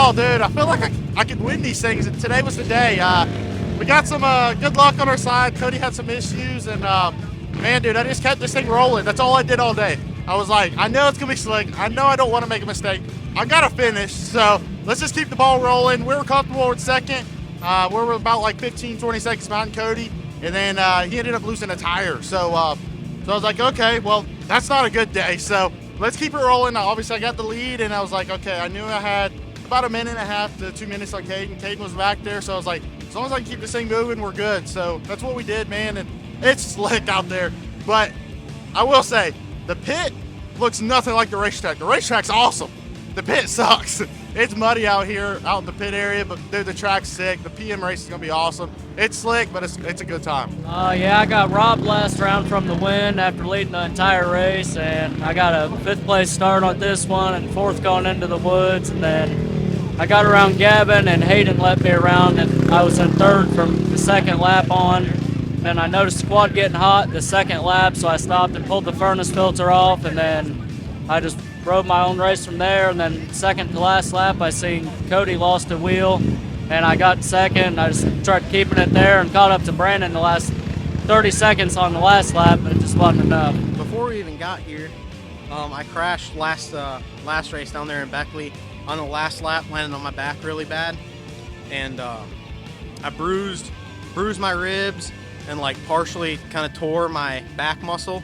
Oh, dude, I feel like I could win these things, and today was the day. We got some good luck on our side. Cody had some issues, and man, dude, I just kept this thing rolling. That's all I did all day. I was like, I know it's going to be slick. I know I don't want to make a mistake. I got to finish, so let's just keep the ball rolling. We were comfortable with second. We were about like 15, 20 seconds behind Cody, and then he ended up losing a tire. So I was like, okay, well, that's not a good day. So let's keep it rolling. Obviously, I got the lead, and I was like, okay, I knew I had about 1.5 to 2 minutes on Caden. Caden was back there, so I was like, as long as I can keep this thing moving, we're good. So that's what we did, man, and it's slick out there. But I will say, the pit looks nothing like the racetrack. The racetrack's awesome. The pit sucks. It's muddy out here, out in the pit area, but dude, the track's sick. The PM race is gonna be awesome. It's slick, but it's a good time. Yeah, I got robbed last round from the win after leading the entire race, and I got a 5th place start on this one and 4th going into the woods, and then I got around Gavin and Hayden let me around, and I was in 3rd from the 2nd lap on. Then I noticed the quad getting hot the 2nd lap, so I stopped and pulled the furnace filter off, and then I just rode my own race from there. And then 2nd to last lap, I seen Cody lost a wheel, and I got 2nd. I just tried keeping it there and caught up to Brandon the last 30 seconds on the last lap, but it just wasn't enough. Before we even got here, I crashed last race down there in Beckley. On the last lap, landed on my back really bad, and I bruised my ribs and like partially kind of tore my back muscle.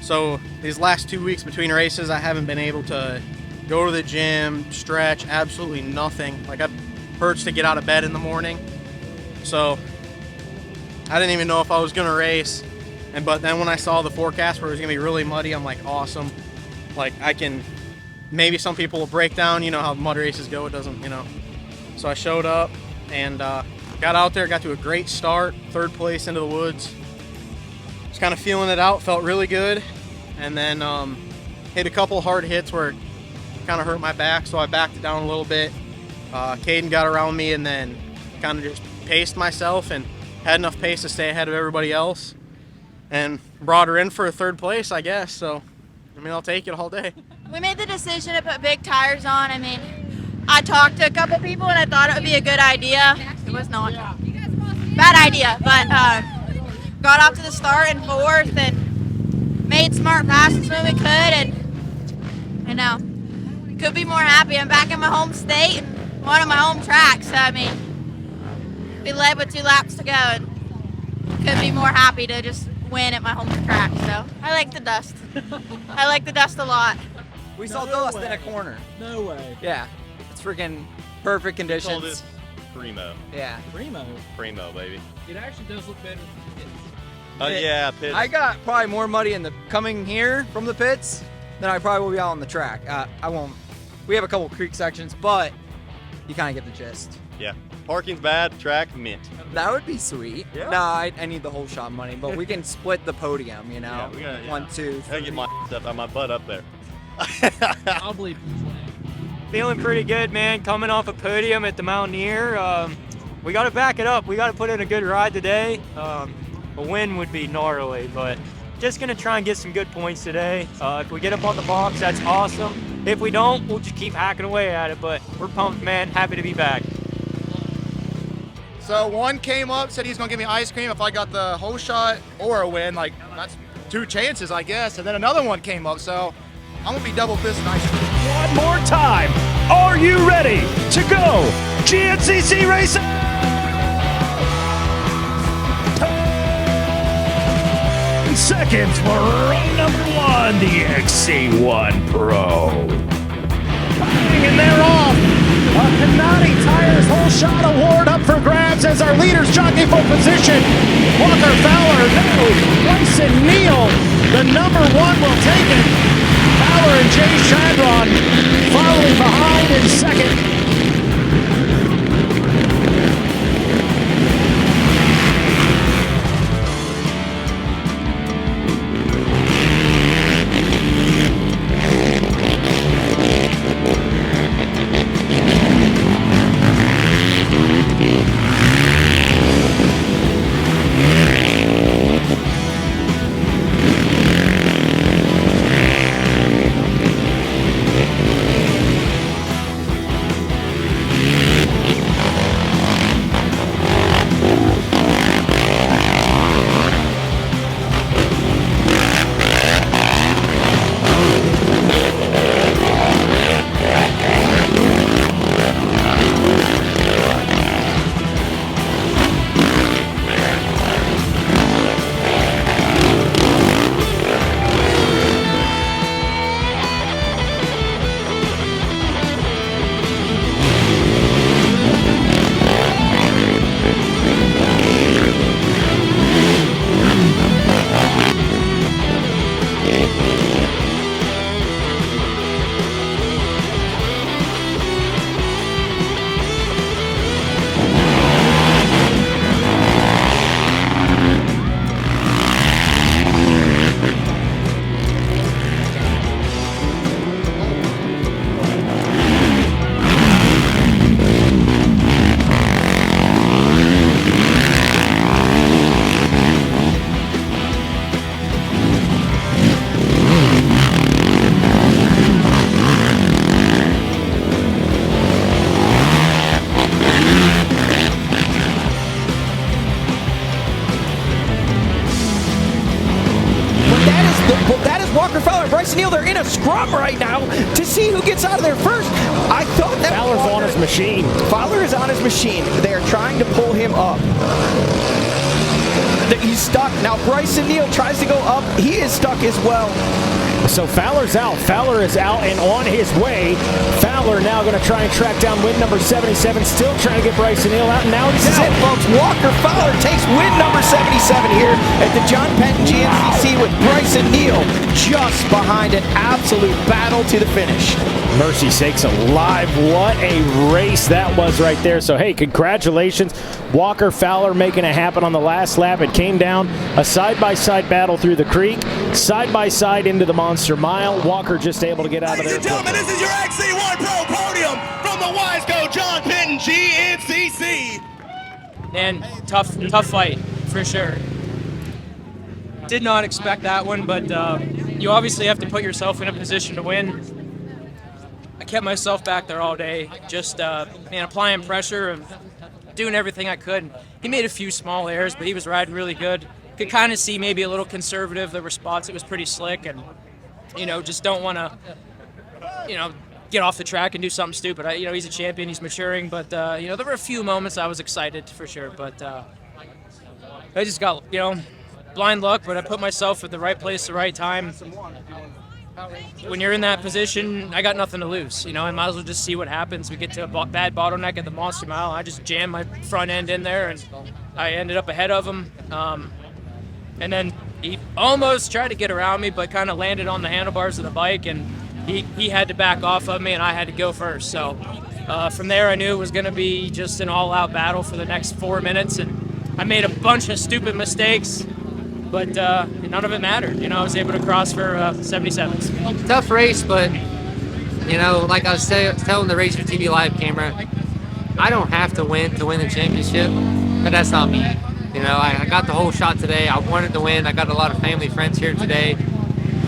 So these last 2 weeks between races, I haven't been able to go to the gym, stretch, absolutely nothing. Like, it hurts to get out of bed in the morning. So I didn't even know if I was gonna race. But then when I saw the forecast where it was gonna be really muddy, I'm like, awesome. Like, maybe some people will break down, you know how mud races go, it doesn't, you know. So I showed up and got out there, got to a great start, 3rd place into the woods. Just kind of feeling it out, felt really good. And then hit a couple hard hits where it kind of hurt my back, so I backed it down a little bit. Caden got around me and then kind of just paced myself and had enough pace to stay ahead of everybody else. And brought her in for a 3rd place, I guess. So, I mean, I'll take it all day. We made the decision to put big tires on. I mean, I talked to a couple people and I thought it would be a good idea. It was not. Bad idea, but got off to the start in 4th and made smart passes when we could, and I know, could be more happy. I'm back in my home state and one of my home tracks, so I mean, we led with 2 laps to go and could be more happy to just win at my home track. So I like the dust. I like the dust a lot. We saw dust in a corner. No way. Yeah, it's freaking perfect conditions. Call this primo. Yeah. Primo, baby. It actually does look better than it Yeah, pits. I got probably more muddy in the coming here from the pits than I probably will be out on the track. I won't. We have a couple creek sections, but you kind of get the gist. Yeah. Parking's bad, track mint. That would be sweet. Yeah. No, I need the whole shot money, but we can split the podium, you know? Yeah, we gotta, 1, 2, 3. I gotta get my stuff out my butt up there. I'll believe you. Feeling pretty good, man. Coming off a podium at the Mountaineer. We got to back it up. We got to put in a good ride today. A win would be gnarly, but just going to try and get some good points today. If we get up on the box, that's awesome. If we don't, we'll just keep hacking away at it, but we're pumped, man. Happy to be back. So one came up, said he's gonna give me ice cream if I got the whole shot or a win. Like, that's 2 chances, I guess. And then another one came up, so I'm gonna be double fisting ice cream. One more time. Are you ready to go GNCC Racing? 10 seconds for run number 1, the XC1 Pro. And they're off. A Canati Tires whole shot award up for grabs as our leaders jockey for position. Walker Fowler, no. Bryson Neal, the number 1 will take it. Fowler and Jay Shadron following behind in second. Bryce Neal, they're in a scrum right now to see who gets out of there first. I thought that Fowler's on his machine. Fowler is on his machine. They are trying to pull him up. He's stuck. Now Bryson Neal tries to go up. He is stuck as well. So Fowler's out. Fowler is out and on his way. Fowler now going to try and track down win number 77. Still trying to get Bryson Neal out. And now he's This is out. it, folks. Walker Fowler takes win number 77 here at the John Penton GNCC with Bryson Neal just behind an absolute battle to the finish. Mercy sakes alive. What a race that was right there. So, hey, congratulations. Walker Fowler making it happen on the last lap. It came down a side-by-side battle through the creek, side-by-side into the Monster Mile. Walker just able to get out of there. Ladies and gentlemen, this is your XC1 Pro podium from the Wiseco John Penton GNCC. And tough fight, for sure. Did not expect that one, but you obviously have to put yourself in a position to win. I kept myself back there all day, just applying pressure and doing everything I could. He made a few small errors, but he was riding really good. Could kind of see maybe a little conservative. There were spots it was pretty slick, and just don't want to, get off the track and do something stupid. He's a champion, he's maturing, but there were a few moments I was excited for sure. But I just got blind luck, but I put myself at the right place, the right time. When you're in that position, I got nothing to lose. I might as well just see what happens. We get to a bad bottleneck at the Monster Mile. I just jammed my front end in there, and I ended up ahead of him. And then he almost tried to get around me, but kind of landed on the handlebars of the bike, and he had to back off of me, and I had to go first. So from there, I knew it was going to be just an all-out battle for the next 4 minutes, and I made a bunch of stupid mistakes. But none of it mattered. I was able to cross for 77s. Tough race, but, like I was telling the Racer TV live camera, I don't have to win the championship, but that's not me. I got the whole shot today. I wanted to win. I got a lot of family friends here today.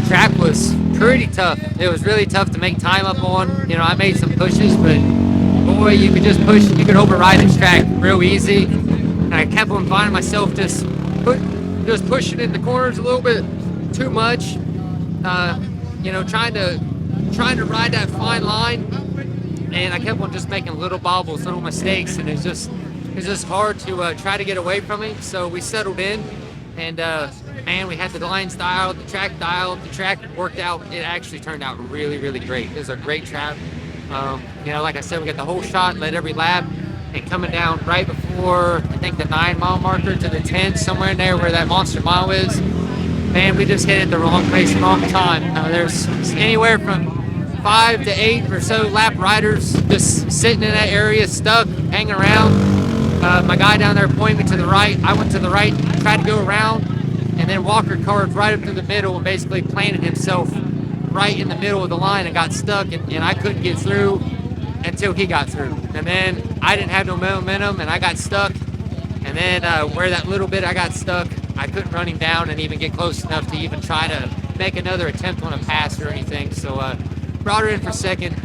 Track was pretty tough. It was really tough to make time up on. I made some pushes, but boy, you could just push. You could override this track real easy. And I kept on finding myself just pushing in the corners a little bit too much, trying to ride that fine line, and I kept on just making little bobbles, little mistakes, and it's just hard to try to get away from it. So we settled in, and we had the lines dialed, the track worked out. It actually turned out really, really great. It was a great track. Like I said, we got the whole shot, led every lap. And coming down right before, I think, the 9-mile marker to the 10, somewhere in there where that Monster Mile is, man, we just hit it the wrong place, wrong time. There's anywhere from 5 to 8 or so lap riders just sitting in that area, stuck, hanging around. My guy down there pointed me to the right. I went to the right, tried to go around, and then Walker carved right up through the middle and basically planted himself right in the middle of the line and got stuck, and I couldn't get through until he got through. And then I didn't have no momentum, and I got stuck. And then where that little bit I got stuck, I couldn't run him down and even get close enough to even try to make another attempt on a pass or anything. So brought her in for second.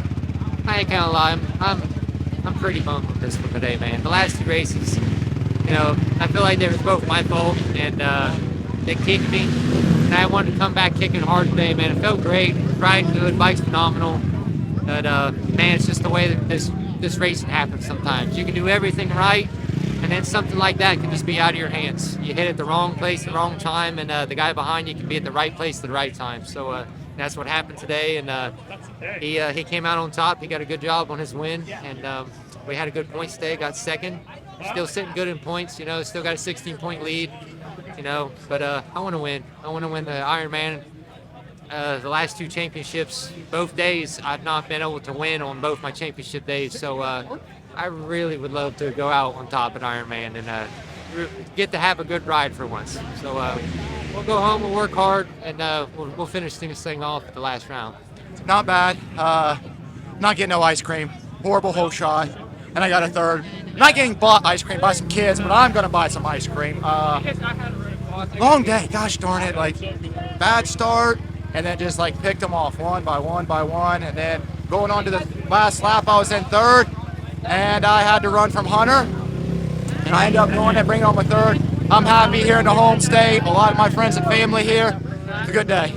I ain't gonna lie, I'm pretty bummed with this one today, man. The last two races, I feel like they were both my fault, and they kicked me. And I wanted to come back kicking hard today, man. It felt great, riding good, bike's phenomenal. But man, it's just the way that this racing happens sometimes. You can do everything right, and then something like that can just be out of your hands. You hit it the wrong place, the wrong time, and the guy behind you can be at the right place at the right time. So that's what happened today, and he came out on top. He got a good job on his win, and we had a good points day. Got second, still sitting good in points. Still got a 16-point lead. But I want to win. I want to win the Ironman. The last two championships, both days, I've not been able to win on both my championship days. So I really would love to go out on top at Ironman and get to have a good ride for once. So we'll go home, we'll work hard, and we'll finish this thing off at the last round. Not bad. Not getting no ice cream. Horrible whole shot. And I got a third. Not getting bought ice cream by some kids, but I'm going to buy some ice cream. Long day. Gosh darn it. Bad start. And then just picked them off one by one. And then going on to the last lap, I was in third. And I had to run from Hunter. And I ended up going and bringing on my third. I'm happy here in the home state. A lot of my friends and family here. It's a good day.